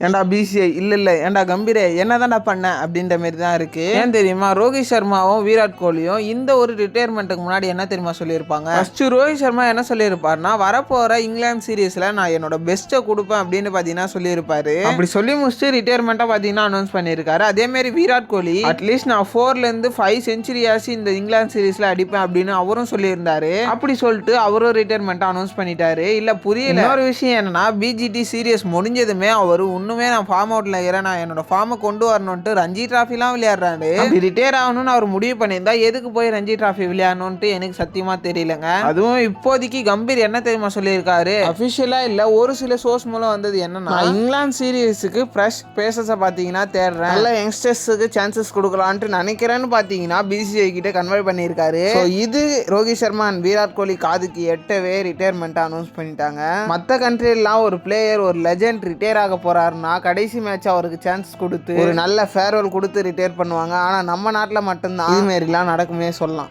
ஏன்டா பிசிஐ இல்ல ஏன்டா கம்பீரே என்னதான்டா பண்ண அப்படின்ற மாதிரி தான் இருக்கு. ஏன் தெரியுமா, ரோஹித் சர்மாவும் விராட் கோலியும் இந்த ஒரு ரிட்டையர்மெண்ட்டுக்கு முன்னாடி என்ன தெரியுமா சொல்லியிருப்பாங்க. ஃபர்ஸ்ட் ரோஹித் சர்மா என்ன சொல்லியிருப்பாருன்னா, வரப்போற இங்கிலாந்து சீரீஸ்ல நான் என்னோட பெஸ்ட்டை கொடுப்பேன் அப்படின்னு பாத்தீங்கன்னா சொல்லியிருப்பாரு. அப்படி சொல்லி முடிச்சுட்டு ரிட்டையர்மெண்ட்டா பாத்தீங்கன்னா அனௌன்ஸ் பண்ணியிருக்காரு. அதே மாதிரி விராட் கோலி அட்லீஸ்ட் நான் 4ல இருந்து 5 செஞ்சுரியாச்சு இந்த இங்கிலாந்து சீரீஸ்ல அடிப்பேன் அப்படின்னு அவரும் சொல்லியிருந்தாரு. அப்படி சொல்லிட்டு அவரும் ரிட்டையர்மெண்ட் அனௌன்ஸ் பண்ணிட்டாரு. இல்ல புரியல. இன்னொரு விஷயம் என்னன்னா, பிஜிடி சீரியஸ் முடிஞ்சதுமே அவரு இன்னுமே நான் ஃபார்ம் அவுட்ல இருக்கிறேன், நான் என்னோட ஃபார்மை கொண்டு வரணும்ட்டு ரஞ்சி டிராஃபிலாம் விளையாடுறாரு. அப்படி ரிட்டையர் ஆகணும்னு அவர் முடிவு பண்ணியிருந்தா எதுக்கு போய் ரஞ்சி டிராஃபி விளையாடணும்ட்டு எனக்கு சத்தியமா தெரியலங்க. அதுவும் இப்போதைக்கு கம்பீர் என்ன தெரியுமா சொல்லியிருக்காரு, அபிஷியலா இல்ல ஒரு சில சோர்ஸ் மூலம் வந்தது என்னன்னா, இங்கிலாந்து சீரீஸுக்கு ஃப்ரெஷ் பேசஸை பார்த்தீங்கன்னா தேடுறேன், நல்ல யங்ஸ்டர்ஸுக்கு சான்சஸ் கொடுக்கலான்ட்டு நினைக்கிறேன்னு பார்த்தீங்கன்னா பிசிஐ கிட்ட கன்வெர்ட் பண்ணியிருக்காரு. ஸோ இது ரோஹித் சர்மா அண்ட் விராட் கோலி காதுக்கு எட்டவே ரிட்டையர்மெண்ட் அனௌன்ஸ் பண்ணிட்டாங்க. மற்ற கண்ட்ரிலாம் ஒரு பிளேயர் ஒரு லெஜெண்ட் ரிட்டையர் ஆக போறாருன்னா கடைசி மேட்ச் அவருக்கு சான்ஸ் கொடுத்து ஒரு நல்ல ஃபேர்வெல் கொடுத்து ரிட்டையர் பண்ணுவாங்க. ஆனால் நம்ம நாட்டில் மட்டும்தான் இது மாதிரிலாம் நடக்குமே சொல்லலாம்.